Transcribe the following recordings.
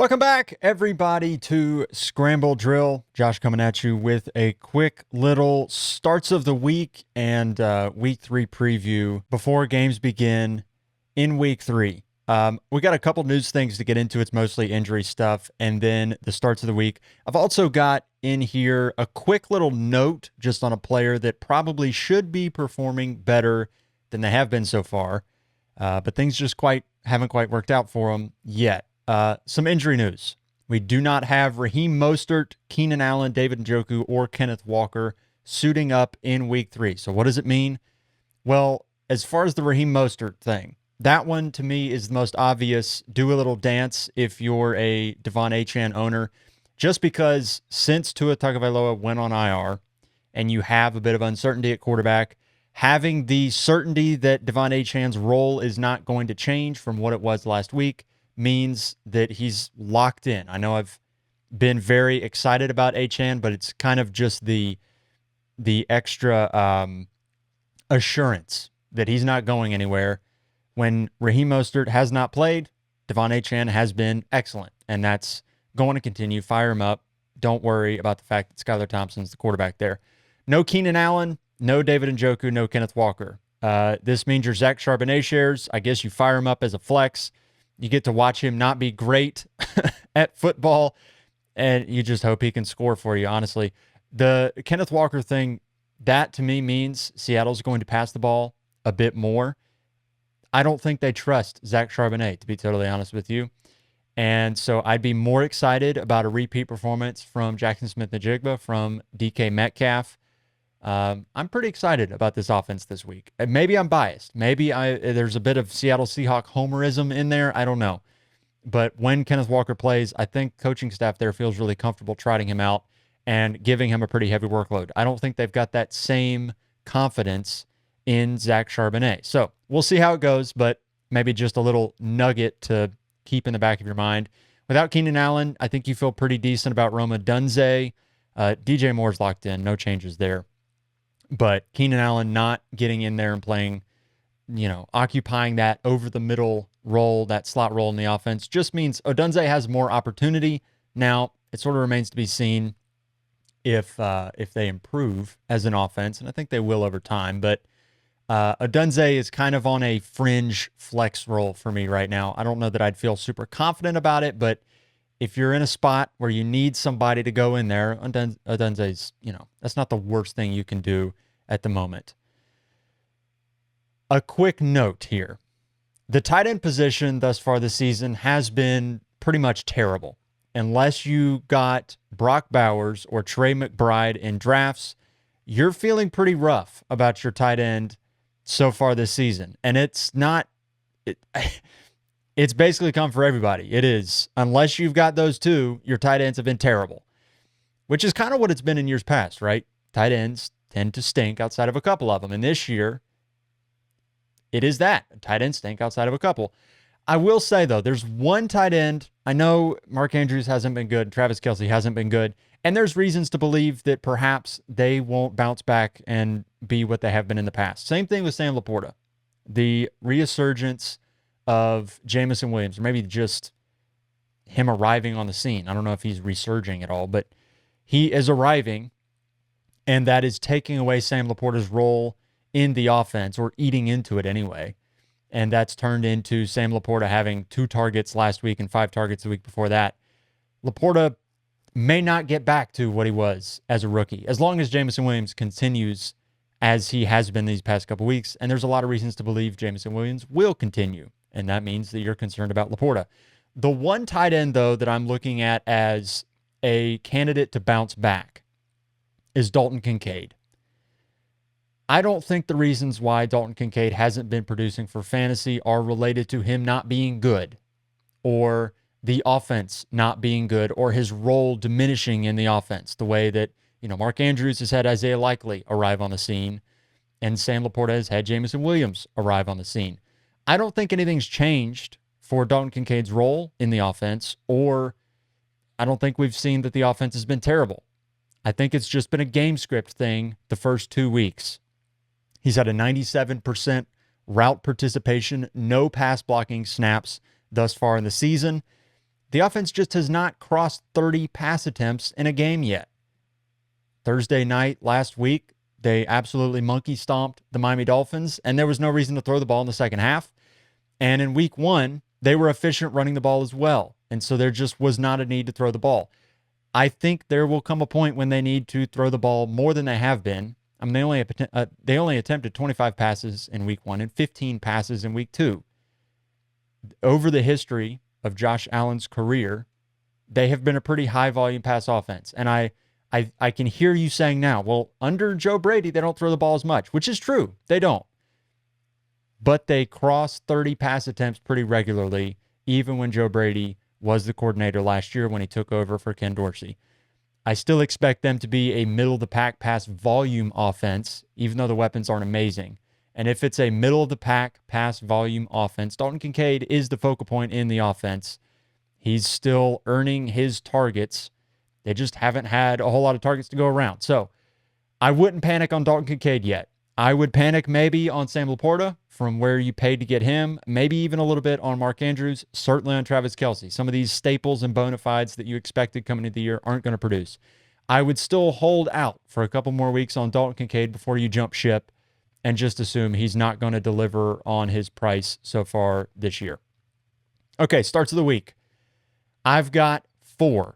Welcome back, everybody, to Scramble Drill. Josh coming at you with a quick little starts of the week and week 3 preview before games begin in week 3. We got a couple news things to get into. It's mostly injury stuff, and then the starts of the week. I've also got in here a quick little note just on a player that probably should be performing better than they have been so far, but things just haven't quite worked out for them yet. Some injury news. We do not have Raheem Mostert, Keenan Allen, David Njoku, or Kenneth Walker suiting up in week 3. So what does it mean? Well, as far as the Raheem Mostert thing, that one to me is the most obvious. Do a little dance if you're a Devon Achane owner, just because since Tua Tagovailoa went on IR and you have a bit of uncertainty at quarterback, having the certainty that Devon Achane's role is not going to change from what it was last week means that he's locked in. I know I've been very excited about Achane, but it's kind of just the extra assurance that he's not going anywhere. When Raheem Mostert has not played, Devon Achane has been excellent, and that's going to continue. Fire him up. Don't worry about the fact that Skylar Thompson's the quarterback there. No Keenan Allen, no David Njoku, no Kenneth Walker. This means your Zach Charbonnet shares. I guess you fire him up as a flex. You get to watch him not be great at football, and you just hope he can score for you, honestly. The Kenneth Walker thing, that to me means Seattle's going to pass the ball a bit more. I don't think they trust Zach Charbonnet, to be totally honest with you. And so I'd be more excited about a repeat performance from Jackson Smith-Njigba, from DK Metcalf. I'm pretty excited about this offense this week. Maybe I'm biased. Maybe there's a bit of Seattle Seahawk homerism in there. I don't know. But when Kenneth Walker plays, I think coaching staff there feels really comfortable trotting him out and giving him a pretty heavy workload. I don't think they've got that same confidence in Zach Charbonnet. So we'll see how it goes, but maybe just a little nugget to keep in the back of your mind. Without Keenan Allen, I think you feel pretty decent about Rome Odunze. DJ Moore's locked in. No changes there. But Keenan Allen not getting in there and playing, occupying that over the middle role, that slot role in the offense, just means Odunze has more opportunity. Now, it sort of remains to be seen if they improve as an offense, and I think they will over time. But Odunze is kind of on a fringe flex role for me right now. I don't know that I'd feel super confident about it, but if you're in a spot where you need somebody to go in there, Odunze's, that's not the worst thing you can do at the moment. A quick note here. The tight end position thus far this season has been pretty much terrible. Unless you got Brock Bowers or Trey McBride in drafts, you're feeling pretty rough about your tight end so far this season. And it's basically come for everybody. It is. Unless you've got those two, your tight ends have been terrible, which is kind of what it's been in years past, right? Tight ends tend to stink outside of a couple of them. And this year, it is that. Tight ends stink outside of a couple. I will say, though, there's one tight end. I know Mark Andrews hasn't been good. Travis Kelce hasn't been good. And there's reasons to believe that perhaps they won't bounce back and be what they have been in the past. Same thing with Sam Laporta. The resurgence of Jameson Williams, or maybe just him arriving on the scene. I don't know if he's resurging at all, but he is arriving, and that is taking away Sam Laporta's role in the offense, or eating into it anyway. And that's turned into Sam Laporta having 2 targets last week and 5 targets the week before that. Laporta may not get back to what he was as a rookie, as long as Jameson Williams continues as he has been these past couple weeks. And there's a lot of reasons to believe Jameson Williams will continue. And that means that you're concerned about Laporta. The one tight end, though, that I'm looking at as a candidate to bounce back is Dalton Kincaid. I don't think the reasons why Dalton Kincaid hasn't been producing for fantasy are related to him not being good, or the offense not being good, or his role diminishing in the offense, the way that, Mark Andrews has had Isaiah Likely arrive on the scene, and Sam Laporta has had Jameson Williams arrive on the scene. I don't think anything's changed for Dalton Kincaid's role in the offense, or I don't think we've seen that the offense has been terrible. I think it's just been a game script thing the first 2 weeks. He's had a 97% route participation, no pass blocking snaps thus far in the season. The offense just has not crossed 30 pass attempts in a game yet. Thursday night last week, they absolutely monkey stomped the Miami Dolphins, and there was no reason to throw the ball in the second half. And in week 1, they were efficient running the ball as well. And so there just was not a need to throw the ball. I think there will come a point when they need to throw the ball more than they have been. I mean, they only attempted 25 passes in week 1 and 15 passes in week 2. Over the history of Josh Allen's career, they have been a pretty high volume pass offense. And I can hear you saying now, well, under Joe Brady, they don't throw the ball as much, which is true. They don't. But they cross 30 pass attempts pretty regularly, even when Joe Brady was the coordinator last year when he took over for Ken Dorsey. I still expect them to be a middle-of-the-pack pass volume offense, even though the weapons aren't amazing. And if it's a middle-of-the-pack pass volume offense, Dalton Kincaid is the focal point in the offense. He's still earning his targets. They just haven't had a whole lot of targets to go around. So I wouldn't panic on Dalton Kincaid yet. I would panic maybe on Sam Laporta from where you paid to get him, maybe even a little bit on Mark Andrews, certainly on Travis Kelce. Some of these staples and bona fides that you expected coming into the year aren't going to produce. I would still hold out for a couple more weeks on Dalton Kincaid before you jump ship and just assume he's not going to deliver on his price so far this year. Okay, starts of the week. I've got 4.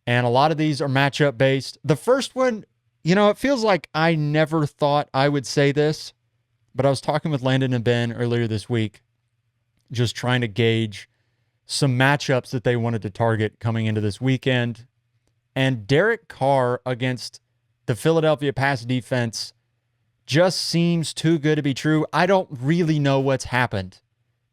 And a lot of these are matchup based. The first one, it feels like I never thought I would say this, but I was talking with Landon and Ben earlier this week, just trying to gauge some matchups that they wanted to target coming into this weekend. And Derek Carr against the Philadelphia pass defense just seems too good to be true. I don't really know what's happened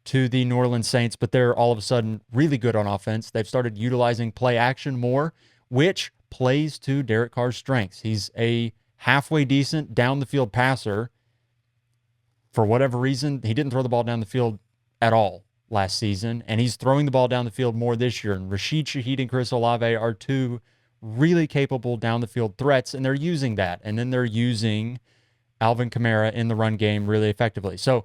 to the New Orleans Saints, but they're all of a sudden really good on offense. They've started utilizing play action more, which plays to Derek Carr's strengths. He's a halfway decent down the field passer. For whatever reason, he didn't throw the ball down the field at all last season, and he's throwing the ball down the field more this year. And Rashid Shaheed and Chris Olave are 2 really capable down the field threats, and they're using that. And then they're using Alvin Kamara in the run game really effectively. So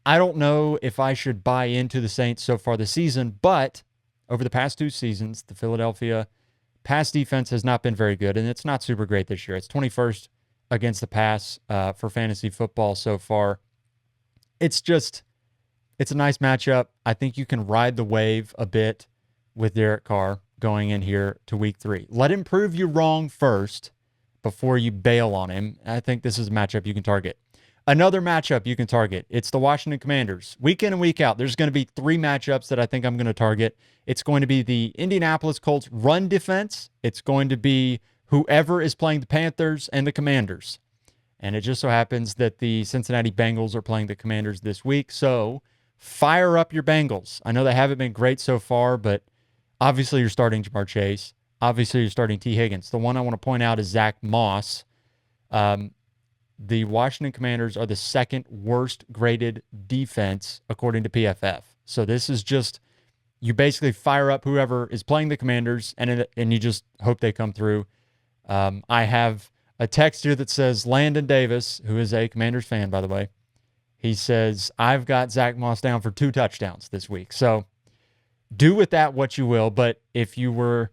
I don't know if I should buy into the Saints so far this season, but over the past 2 seasons, the Philadelphia pass defense has not been very good, and it's not super great this year. It's 21st against the pass for fantasy football so far. It's a nice matchup. I think you can ride the wave a bit with Derek Carr going in here to week 3. Let him prove you wrong first before you bail on him. I think this is a matchup you can target. Another matchup you can target, it's the Washington Commanders. Week in and week out, there's going to be 3 matchups that I think I'm going to target. It's going to be the Indianapolis Colts run defense. It's going to be whoever is playing the Panthers and the Commanders. And it just so happens that the Cincinnati Bengals are playing the Commanders this week. So fire up your Bengals. I know they haven't been great so far, but obviously you're starting Ja'Marr Chase. Obviously you're starting T. Higgins. The one I want to point out is Zach Moss. The Washington Commanders are the 2nd worst graded defense according to PFF. So this is just, you basically fire up whoever is playing the Commanders and you just hope they come through. I have a text here that says Landon Davis, who is a Commanders fan, by the way. He says, I've got Zach Moss down for 2 touchdowns this week. So do with that what you will. But if you were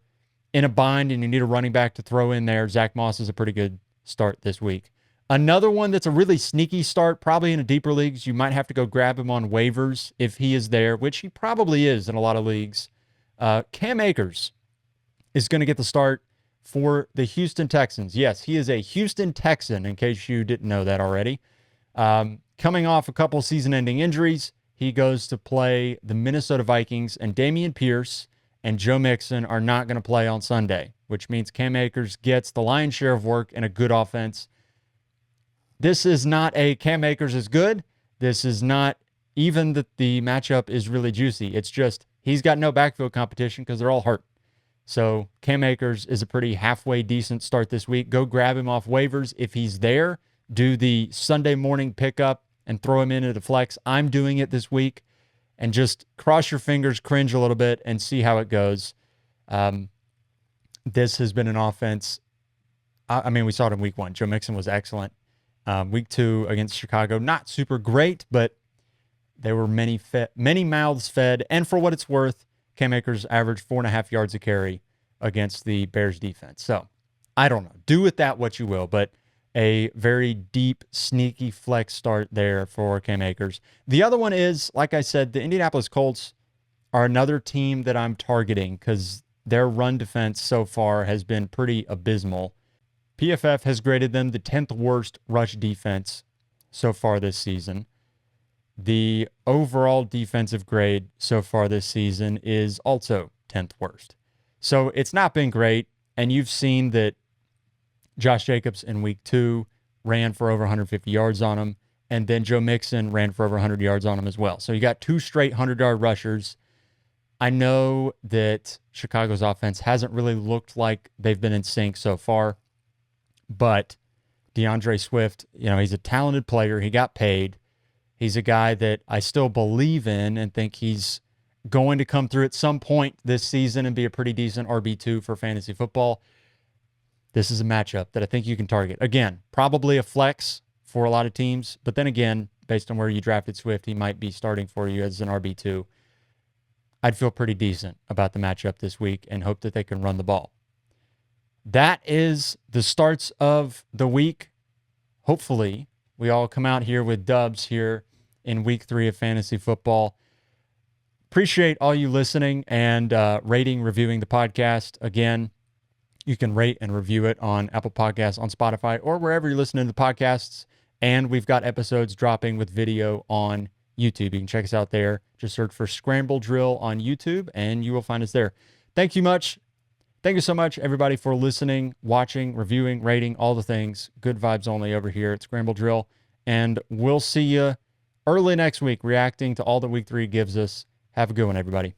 in a bind and you need a running back to throw in there, Zach Moss is a pretty good start this week. Another one that's a really sneaky start, probably in a deeper leagues, you might have to go grab him on waivers if he is there, which he probably is in a lot of leagues. Cam Akers is going to get the start for the Houston Texans. Yes, he is a Houston Texan, in case you didn't know that already. Coming off a couple season-ending injuries, he goes to play the Minnesota Vikings, and Dameon Pierce and Joe Mixon are not going to play on Sunday, which means Cam Akers gets the lion's share of work and a good offense. This is not a Cam Akers is good. This is not even that the matchup is really juicy. It's just he's got no backfield competition because they're all hurt. So Cam Akers is a pretty halfway decent start this week. Go grab him off waivers if he's there. Do the Sunday morning pickup and throw him into the flex. I'm doing it this week. And just cross your fingers, cringe a little bit, and see how it goes. This has been an offense. I mean, we saw it in week 1. Joe Mixon was excellent. Week 2 against Chicago, not super great, but there were many mouths fed. And for what it's worth, Cam Akers averaged 4.5 yards a carry against the Bears defense. So I don't know. Do with that what you will, but a very deep, sneaky flex start there for Cam Akers. The other one is, like I said, the Indianapolis Colts are another team that I'm targeting because their run defense so far has been pretty abysmal. PFF has graded them the 10th worst rush defense so far this season. The overall defensive grade so far this season is also 10th worst. So it's not been great. And you've seen that Josh Jacobs in week 2 ran for over 150 yards on him. And then Joe Mixon ran for over 100 yards on him as well. So you got 2 straight 100-yard rushers. I know that Chicago's offense hasn't really looked like they've been in sync so far. But DeAndre Swift, he's a talented player. He got paid. He's a guy that I still believe in and think he's going to come through at some point this season and be a pretty decent RB2 for fantasy football. This is a matchup that I think you can target. Again, probably a flex for a lot of teams, but then again, based on where you drafted Swift, he might be starting for you as an RB2. I'd feel pretty decent about the matchup this week and hope that they can run the ball. That is the starts of the week. Hopefully, we all come out here with dubs here in week 3 of fantasy football. Appreciate all you listening and rating, reviewing the podcast. Again, you can rate and review it on Apple Podcasts, on Spotify, or wherever you're listening to the podcasts. And we've got episodes dropping with video on YouTube. You can check us out there. Just search for Scramble Drill on YouTube, and you will find us there. Thank you so much, everybody, for listening, watching, reviewing, rating, all the things. Good vibes only over here at Scramble Drill. And we'll see you early next week reacting to all that week 3 gives us. Have a good one, everybody.